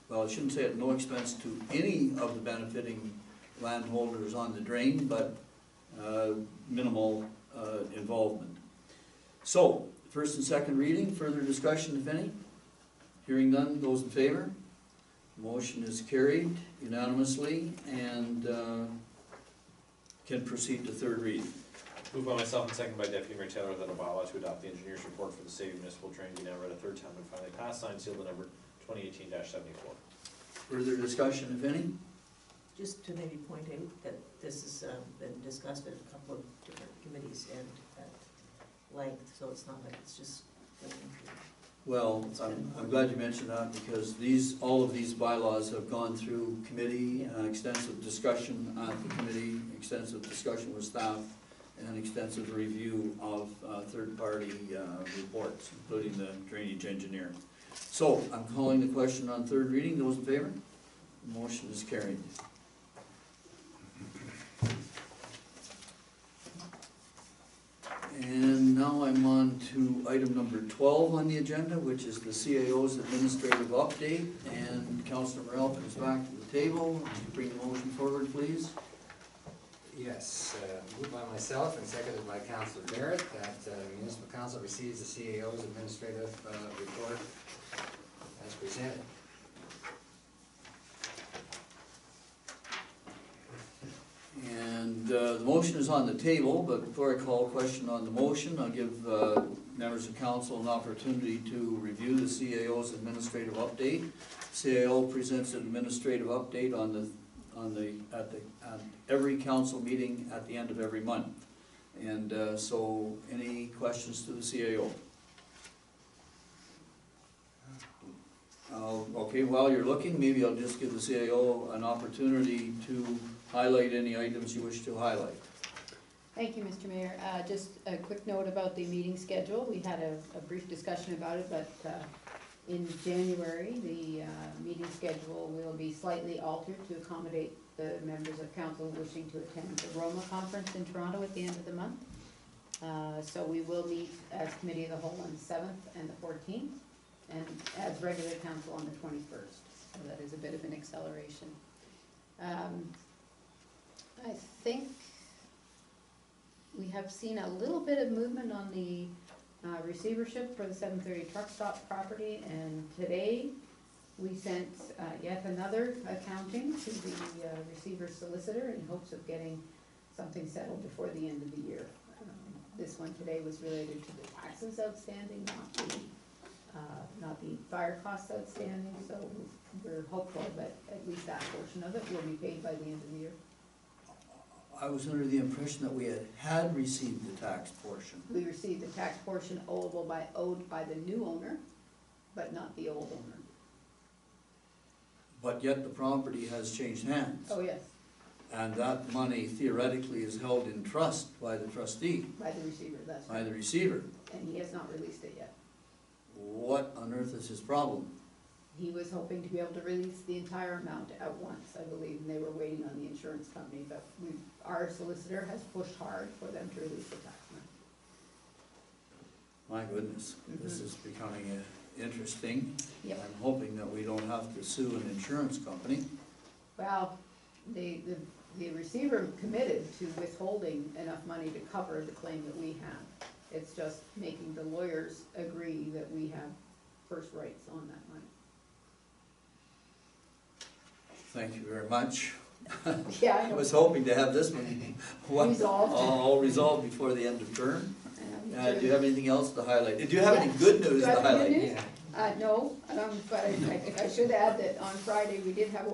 well, I shouldn't say at no expense to any of the benefiting landholders on the drain, but minimal involvement. So, first and second reading, further discussion if any? Hearing none, those in favor? Motion is carried unanimously and can proceed to third reading. Moved by myself and seconded by Deputy Mayor Taylor that a bylaw to adopt the engineer's report for the Sayo Municipal Drain be now read a third time and finally passed, signed, sealed, and numbered 2018-74. Further discussion if any? Just to maybe point out that this has been discussed at a couple of different committees and at length, so it's not like it's just going through. Well, I'm glad you mentioned that because all of these bylaws have gone through committee, extensive discussion at the committee, extensive discussion with staff, and extensive review of third-party reports, including the drainage engineer. So, I'm calling the question on third reading. Those in favor? The motion is carried. And now I'm on to item number 12 on the agenda, which is the CAO's administrative update. And Councillor Morel comes back to the table. Would you bring the motion forward, please? Yes, moved by myself and seconded by Councillor Barrett that Municipal Council receives the CAO's administrative report as presented. And the motion is on the table, but before I call a question on the motion, I'll give members of council an opportunity to review the CAO's administrative update. CAO presents an administrative update at every council meeting at the end of every month. And so, any questions to the CAO? Okay, while you're looking, maybe I'll just give the CAO an opportunity to highlight any items you wish to highlight. Thank you, Mr. Mayor. Just a quick note about the meeting schedule. We had a brief discussion about it, but in January, the meeting schedule will be slightly altered to accommodate the members of council wishing to attend the Roma conference in Toronto at the end of the month. So we will meet as committee of the whole on the 7th and the 14th, and as regular council on the 21st. So that is a bit of an acceleration. I think we have seen a little bit of movement on the receivership for the 730 truck stop property, and today we sent yet another accounting to the receiver's solicitor in hopes of getting something settled before the end of the year. This one today was related to the taxes outstanding, not the fire costs outstanding, so we're hopeful that at least that portion of it will be paid by the end of the year. I was under the impression that we had received the tax portion. We received the tax portion owed by the new owner, but not the old owner. But yet the property has changed hands. Oh, yes, And that money theoretically is held in trust by the trustee, by the receiver, that's by right. the receiver. And he has not released it yet. What on earth is his problem? He was hoping to be able to release the entire amount at once, I believe, and they were waiting on the insurance company, but our solicitor has pushed hard for them to release the tax money. My goodness, this is becoming interesting. Yep. I'm hoping that we don't have to sue an insurance company. Well, the receiver committed to withholding enough money to cover the claim that we have. It's just making the lawyers agree that we have first rights on that money. Thank you very much. Yeah, I I know. was hoping to have this one Resolved. all resolved before the end of term. Me Do too. you have anything else to highlight? Do you have any good news Do I to have good highlight? news? No, but I should add that on Friday, we did have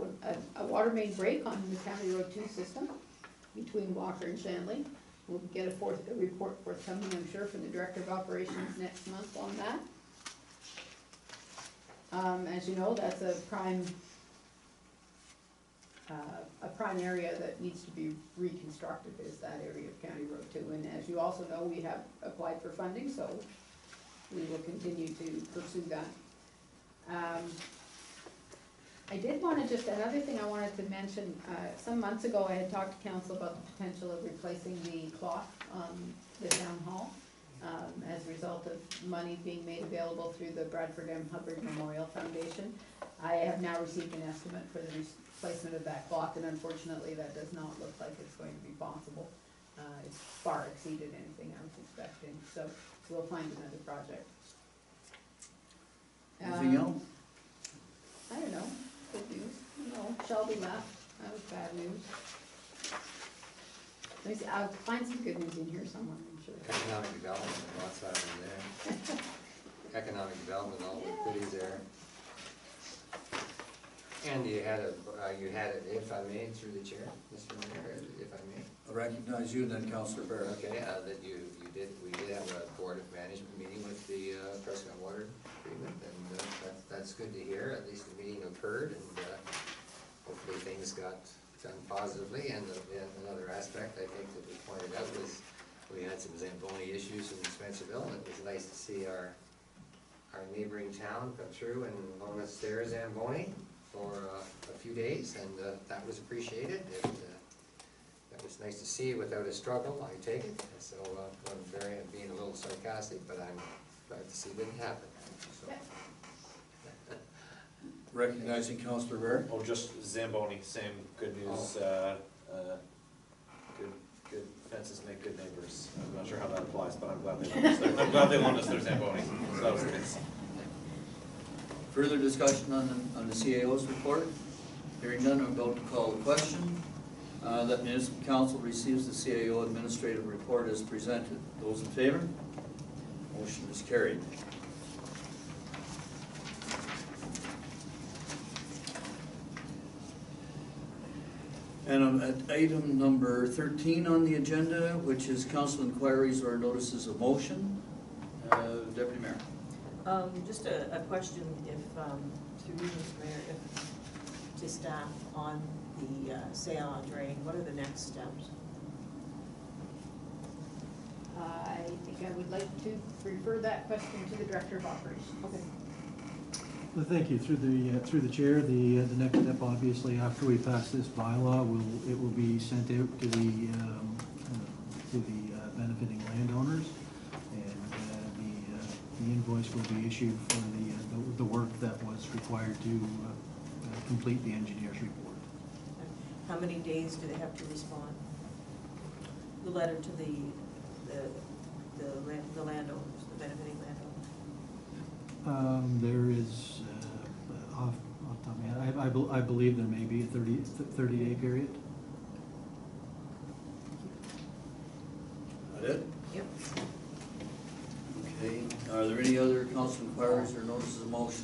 a water main break on the County Road 2 system between Walker and Shanley. We'll get a report forthcoming, I'm sure, from the Director of Operations next month on that. As you know, that's a prime area that needs to be reconstructed, is that area of County Road 2. And as you also know, we have applied for funding, so we will continue to pursue that. I did want to another thing I wanted to mention, some months ago I had talked to council about the potential of replacing the clock on the town hall as a result of money being made available through the Bradford M. Hubbard Memorial Foundation. I have now received an estimate for the replacement of that clock, and unfortunately that does not look like it's going to be possible. It's far exceeded anything I was expecting, so we'll find another project. Anything else? I don't know, good news, no, Shelby left, that was bad news. Let me see, I'll find some good news in here somewhere, I'm sure. Economic development, lots of in there. Economic development, all the goodies there. And you had it, if I may, through the chair, Mr. Mayor, if I may. I recognize you and then Councillor Barrett. Okay, that we did have a board of management meeting with the Prescott Water Agreement, and that's good to hear. At least the meeting occurred, and hopefully things got done positively. And another aspect I think that we pointed out was we had some Zamboni issues in Spencerville, and it was nice to see our neighboring town come through and loan us their Zamboni for a few days, and that was appreciated. It was nice to see without a struggle, I take it. So I'm being a little sarcastic, but I'm glad to see it didn't happen. So. Recognizing Councillor Barrett. Oh, just Zamboni, same good news, good fences make good neighbors. I'm not sure how that applies, but I'm glad they loaned us their Zamboni, so that was good. Further discussion on the CAO's report? Hearing none, I'm about to call the question. That municipal council receives the CAO administrative report as presented. Those in favor? Motion is carried. And at item number 13 on the agenda, which is council inquiries or notices of motion, Deputy Mayor. Just a question, if, through you, Mr. Mayor, if, to staff on the Sayon drain, what are the next steps? I think I would like to refer that question to the Director of Operations. Okay. Well, thank you. Through the chair, the next step, obviously, after we pass this bylaw, it will be sent out to the benefiting landowners, and the invoice will be issued for the work that was required to complete the engineer's report. How many days do they have to respond? The letter to the landowners, the benefiting landowners? There is, off the top of my head, I believe there may be a 30-day period. That it? Yep. Okay, are there any other council inquiries or notices of motion?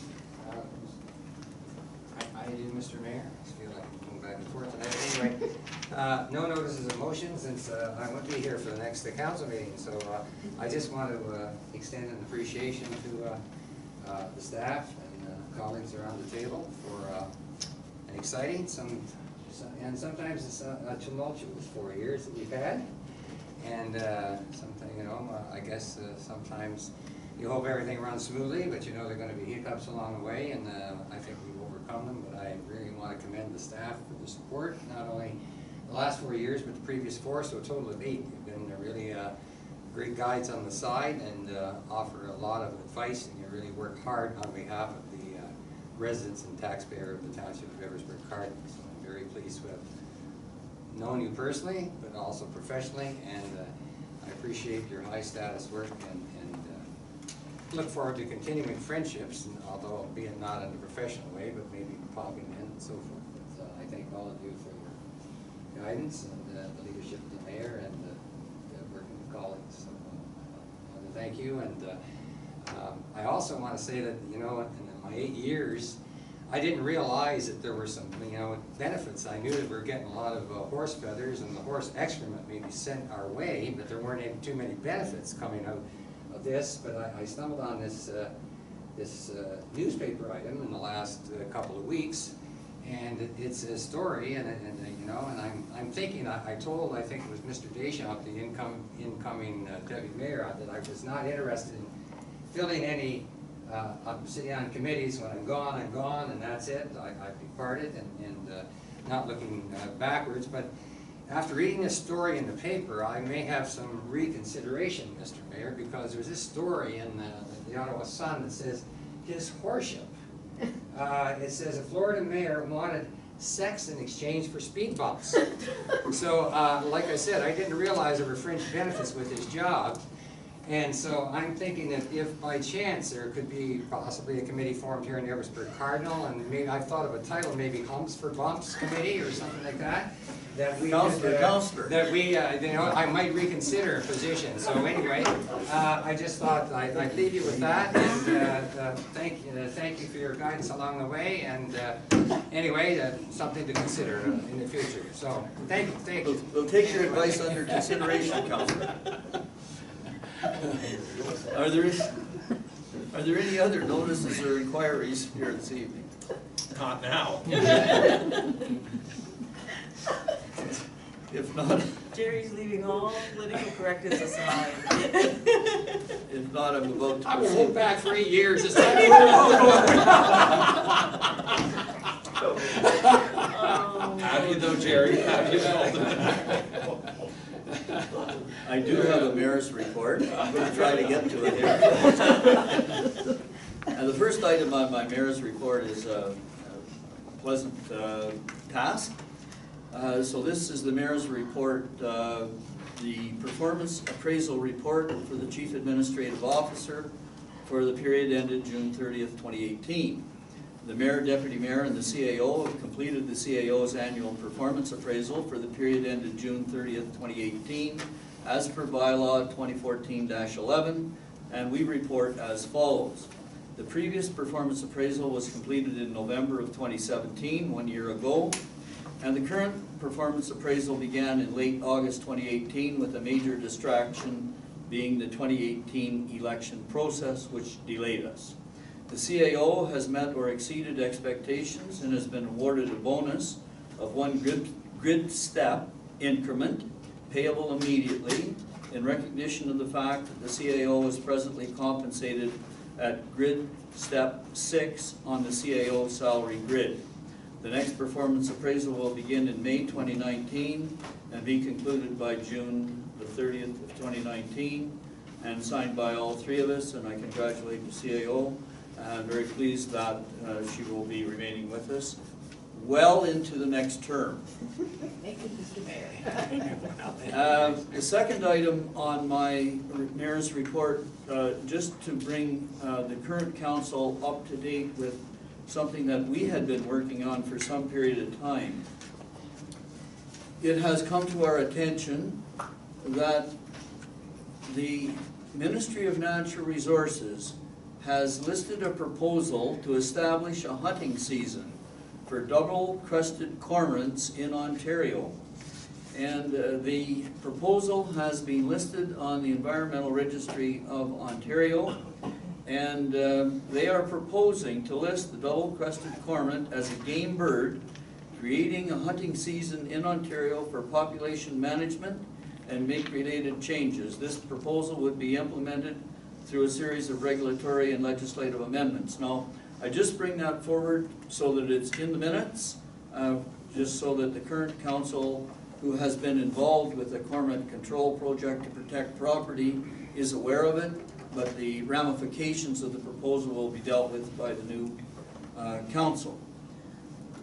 I do, Mr. Mayor. I feel like I'm going back and forth tonight. Anyway, no notices of motion since I won't be here for the next council meeting. So I just want to extend an appreciation to the staff and colleagues around the table for an exciting, and sometimes it's a tumultuous 4 years that we've had. And something, I guess sometimes you hope everything runs smoothly, but there are going to be hiccups along the way, and I think we've overcome them. But I really want to commend the staff for the support, not only the last 4 years, but the previous 4, so a total of 8. You've been really great guides on the side and offer a lot of advice, and you really work hard on behalf of the residents and taxpayer of the Township of Edwardsburg-Cardinal. So I'm very pleased to have known you personally, but also professionally, and I appreciate your high status work and look forward to continuing friendships, and although albeit not in a professional way, but maybe popping in and so forth. But I thank all of you for your guidance and the leadership of the mayor and working with colleagues. So I want to thank you, and I also want to say that in my 8 years, I didn't realize that there were some, benefits. I knew that we were getting a lot of horse feathers and the horse excrement maybe sent our way, but there weren't too many benefits coming out of this. But I stumbled on this newspaper item in the last couple of weeks, and it's a story, and I'm thinking, I think it was Mr. Deschamps, the incoming deputy mayor, that I was not interested in filling any. I'm sitting on committees. When I'm gone, and that's it. I've departed, and not looking backwards. But after reading this story in the paper, I may have some reconsideration, Mr. Mayor, because there's this story in the Ottawa Sun that says his worship. It says a Florida mayor wanted sex in exchange for speed bumps. So, like I said, I didn't realize there were fringe benefits with his job. And so I'm thinking that if by chance there could be possibly a committee formed here in the Edwardsburg Cardinal, and maybe I've thought of a title, maybe Humps for Bumps Committee or something like that, that we I might reconsider a position. So anyway, I just thought I'd leave you with that, and thank you for your guidance along the way, and anyway, something to consider in the future. So thank you. We'll take your advice under consideration, Councillor. Are there any other notices or inquiries here this evening? Not now. If not, Jerry's leaving all political correctness aside. if not, I'm about to I will proceed. hold back 3 years. It's Have you though, Jerry? Have you though? I do have a mayor's report. I'm going to try to get to it here. And the first item on my mayor's report is a pleasant task. So this is the mayor's report, the performance appraisal report for the Chief Administrative Officer for the period ended June 30th, 2018. The mayor, deputy mayor, and the CAO have completed the CAO's annual performance appraisal for the period ended June 30th, 2018, as per bylaw 2014-11, and we report as follows. The previous performance appraisal was completed in November of 2017, 1 year ago, and the current performance appraisal began in late August 2018 with a major distraction being the 2018 election process, which delayed us. The CAO has met or exceeded expectations and has been awarded a bonus of one grid step increment payable immediately in recognition of the fact that the CAO is presently compensated at grid step 6 on the CAO salary grid. The next performance appraisal will begin in May 2019 and be concluded by June the 30th of 2019 and signed by all three of us, and I congratulate the CAO. I'm very pleased that she will be remaining with us well into the next term. Thank you, Mr. Mayor. The second item on my mayor's report, just to bring the current council up to date with something that we had been working on for some period of time. It has come to our attention that the Ministry of Natural Resources has listed a proposal to establish a hunting season for double-crested cormorants in Ontario. And the proposal has been listed on the Environmental Registry of Ontario, and they are proposing to list the double-crested cormorant as a game bird, creating a hunting season in Ontario for population management and make related changes. This proposal would be implemented through a series of regulatory and legislative amendments. Now, I just bring that forward so that it's in the minutes, just so that the current council who has been involved with the Cormorant Control Project to protect property is aware of it, but the ramifications of the proposal will be dealt with by the new council.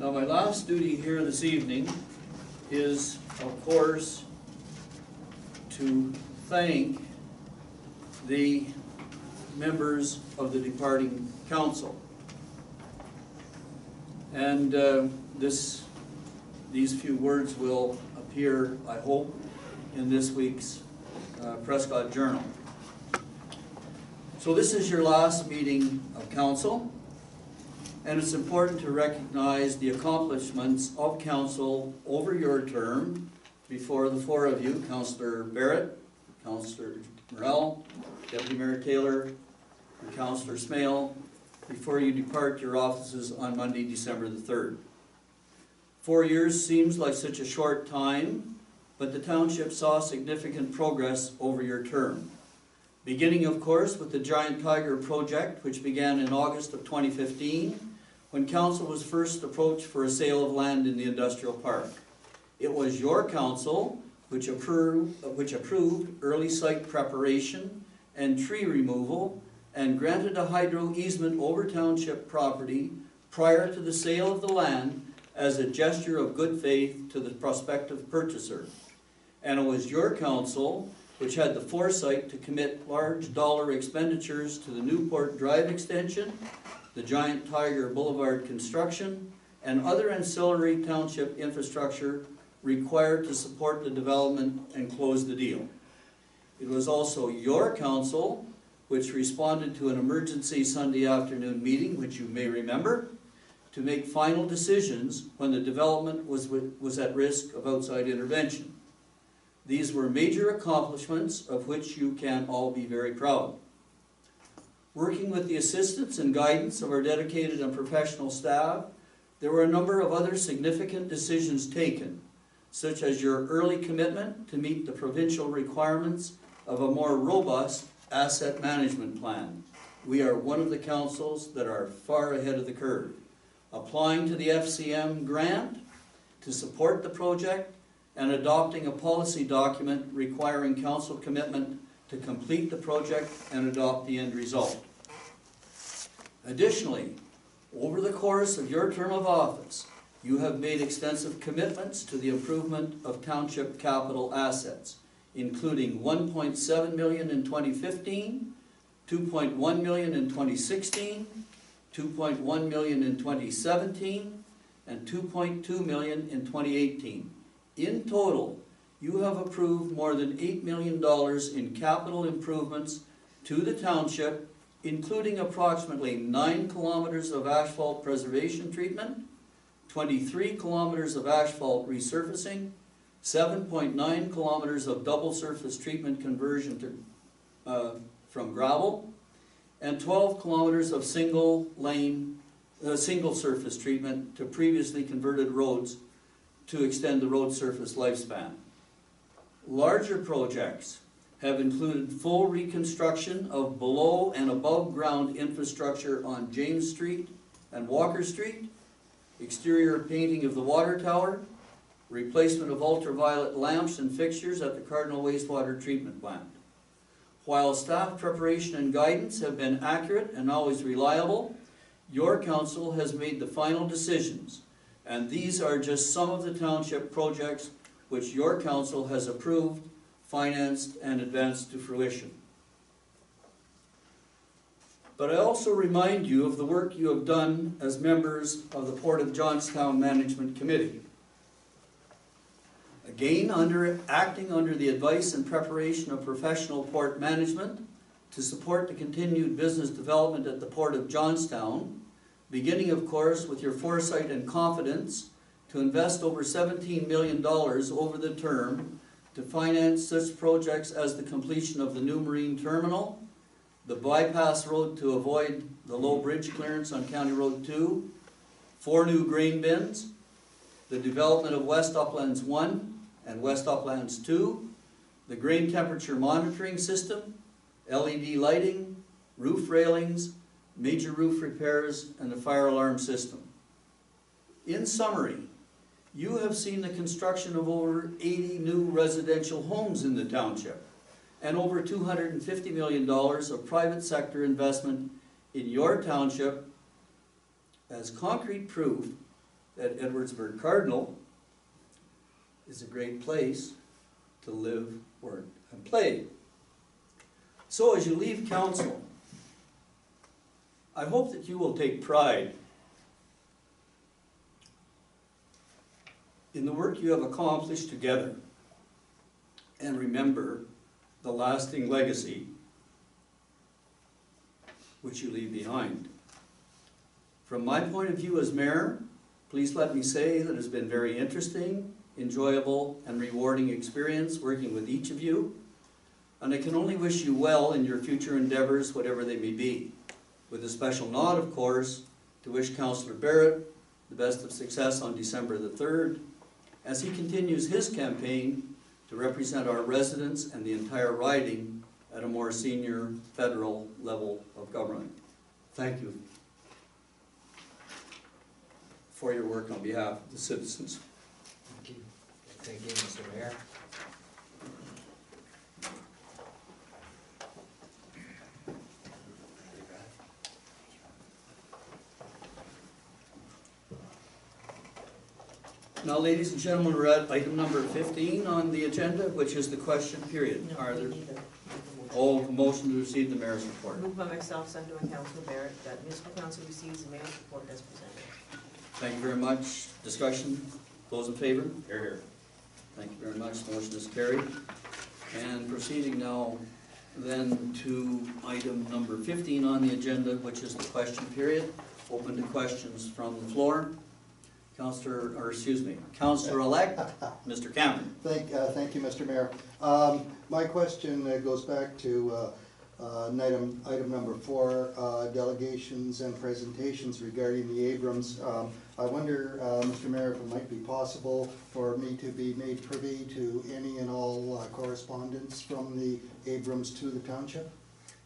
Now, my last duty here this evening is, of course, to thank the members of the departing council. And these few words will appear, I hope, in this week's Prescott Journal. So this is your last meeting of council, and it's important to recognize the accomplishments of council over your term before the four of you, Councillor Barrett, Councillor Morell, Deputy Mayor Taylor, and Councillor Smale, before you depart your offices on Monday, December the 3rd. 4 years seems like such a short time, but the township saw significant progress over your term. Beginning, of course, with the Giant Tiger project, which began in August of 2015, when council was first approached for a sale of land in the industrial park. It was your council which approved early site preparation and tree removal and granted a hydro easement over township property prior to the sale of the land as a gesture of good faith to the prospective purchaser. And it was your council which had the foresight to commit large dollar expenditures to the Newport Drive extension, the Giant Tiger Boulevard construction, and other ancillary township infrastructure required to support the development and close the deal. It was also your council which responded to an emergency Sunday afternoon meeting, which you may remember, to make final decisions when the development was at risk of outside intervention. These were major accomplishments of which you can all be very proud. Working with the assistance and guidance of our dedicated and professional staff, there were a number of other significant decisions taken, such as your early commitment to meet the provincial requirements of a more robust asset management plan. We are one of the councils that are far ahead of the curve. Applying to the FCM grant to support the project and adopting a policy document requiring council commitment to complete the project and adopt the end result. Additionally, over the course of your term of office, you have made extensive commitments to the improvement of township capital assets, including $1.7 million in 2015, $2.1 million in 2016, $2.1 million in 2017, and $2.2 million in 2018. In total, you have approved more than $8 million in capital improvements to the township, including approximately 9 kilometers of asphalt preservation treatment, 23 kilometers of asphalt resurfacing, 7.9 kilometers of double surface treatment conversion from gravel, and 12 kilometers of single surface treatment to previously converted roads to extend the road surface lifespan. Larger projects have included full reconstruction of below and above ground infrastructure on James Street and Walker Street, exterior painting of the water tower, replacement of ultraviolet lamps and fixtures at the Cardinal Wastewater Treatment Plant. While staff preparation and guidance have been accurate and always reliable, your council has made the final decisions, and these are just some of the township projects which your council has approved, financed, and advanced to fruition. But I also remind you of the work you have done as members of the Port of Johnstown Management Committee. Again, acting under the advice and preparation of professional port management to support the continued business development at the Port of Johnstown, beginning of course with your foresight and confidence to invest over $17 million over the term to finance such projects as the completion of the new marine terminal, the bypass road to avoid the low bridge clearance on County Road 2, 4 new grain bins, the development of West Uplands 1 and West Uplands 2, the grain temperature monitoring system, LED lighting, roof railings, major roof repairs, and the fire alarm system. In summary, you have seen the construction of over 80 new residential homes in the township and over $250 million of private sector investment in your township as concrete proof that Edwardsburg Cardinal is a great place to live, work, and play. So as you leave council, I hope that you will take pride in the work you have accomplished together and remember the lasting legacy which you leave behind. From my point of view as mayor, please let me say that it has been very interesting, enjoyable, and rewarding experience working with each of you, and I can only wish you well in your future endeavors, whatever they may be. With a special nod, of course, to wish Councillor Barrett the best of success on December the 3rd, as he continues his campaign to represent our residents and the entire riding at a more senior federal level of government. Thank you for your work on behalf of the citizens. Thank you. Thank you, Mr. Mayor. Now, ladies and gentlemen, we're at item number 15 on the agenda, which is the question period. No, Are we there, need a motion to receive the mayor's report. Moved by myself, seconded by Councilor Barrett, that municipal council receives the mayor's report as presented. Thank you very much. Discussion? Those in favor? Here, here. Thank you very much. Motion is carried. And proceeding now then to item number 15 on the agenda, which is the question period. Open to questions from the floor. Councillor-elect, Mr. Cameron. Thank you, Mr. Mayor. My question goes back to item number 4, delegations and presentations regarding the Abrams. I wonder, Mr. Mayor, if it might be possible for me to be made privy to any and all correspondence from the Abrams to the township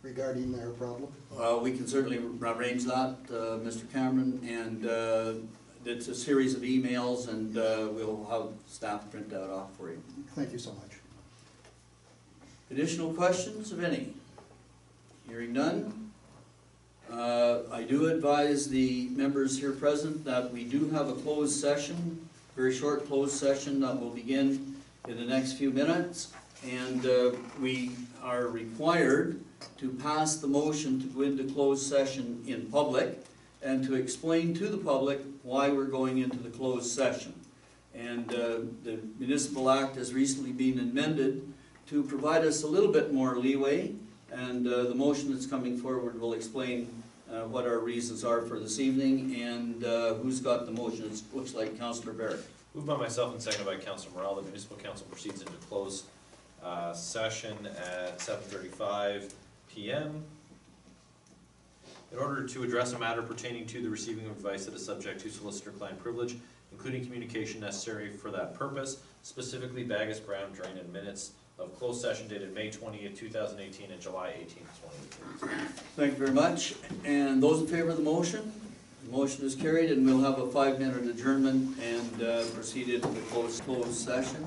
regarding their problem? We can certainly arrange that, Mr. Cameron, and it's a series of emails, and we'll have staff print that off for you. Thank you so much. Additional questions of any? Hearing none. I do advise the members here present that we do have a closed session, very short closed session that will begin in the next few minutes, and we are required to pass the motion to go into closed session in public and to explain to the public why we're going into the closed session. And the Municipal Act has recently been amended to provide us a little bit more leeway, and the motion that's coming forward will explain what our reasons are for this evening, and who's got the motion. It looks like Councillor Barrett. Moved by myself and seconded by Councillor Morrell, the municipal council proceeds into closed session at 7:35 p.m. in order to address a matter pertaining to the receiving of advice that is subject to solicitor-client privilege, including communication necessary for that purpose, specifically Bagus Brown Drain and minutes of closed session dated May 20th, 2018 and July 18th, 2018. Thank you very much. And those in favor of the motion? The motion is carried, and we'll have a 5-minute adjournment and proceed into the closed session.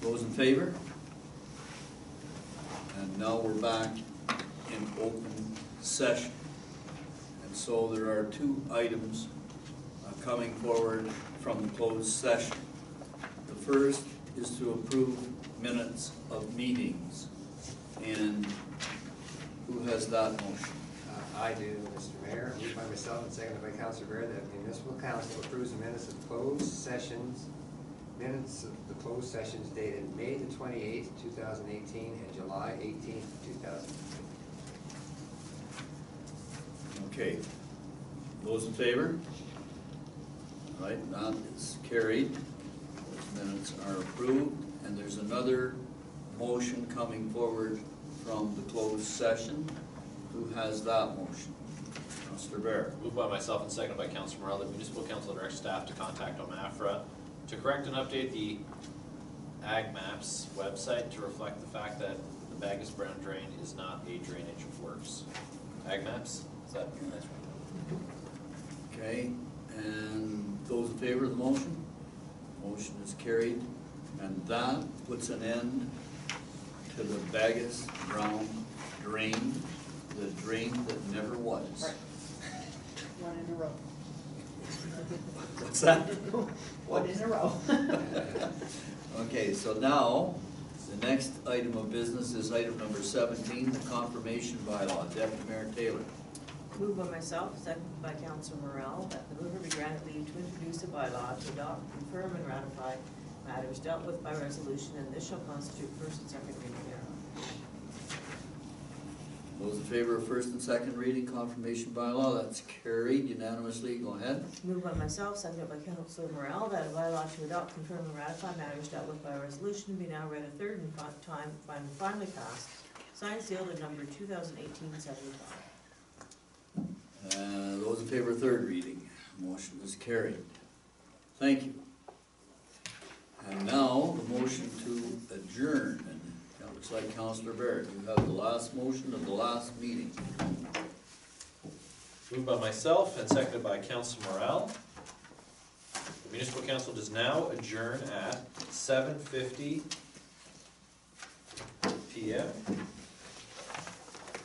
Those in favor? And now we're back in open session. And so there are 2 items coming forward from the closed session. The first is to approve minutes of meetings. And who has that motion? I do, Mr. Mayor, moved by myself and seconded by Councilor Bear that the municipal council approves the minutes of closed sessions, minutes of the closed sessions dated May the 28th, 2018 and July 18th, 2018. Okay. Those in favor? All right, that is carried. Those minutes are approved. And there's another motion coming forward from the closed session. Who has that motion? Councilor Bear. Moved by myself and seconded by Councilor Morel that municipal council direct staff to contact OMAFRA to correct and update the Ag Maps website to reflect the fact that the Bagus Brown Drain is not a drainage works. Ag Maps, is that? That's right. Okay, and those in favor of the motion? Motion is carried. And that puts an end to the Bagus Brown Drain, the drain that never was. Right. One in a row. What's that? One in a row. Okay, so now, the next item of business is item number 17, the confirmation bylaw. Deputy Mayor Taylor. Moved by myself, seconded by Councilor Morel, that the mover be granted leave to introduce a bylaw to adopt, confirm, and ratify matters dealt with by resolution, and this shall constitute first and second reading thereof. Those in favor of first and second reading confirmation bylaw, that's carried unanimously. Go ahead. Moved by myself, seconded by Councilor Morel, that a bylaw to adopt, confirm, and ratify matters dealt with by resolution be now read a third and finally passed, signed, sealed, and numbered 2018-75. Those in favor of third reading, motion is carried. Thank you. And now, the motion to adjourn. And it looks like Councilor Barrett, you have the last motion of the last meeting. Moved by myself and seconded by Councilor Morel. The municipal council does now adjourn at 7:50 p.m.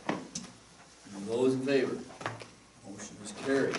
And those in favor, motion is carried.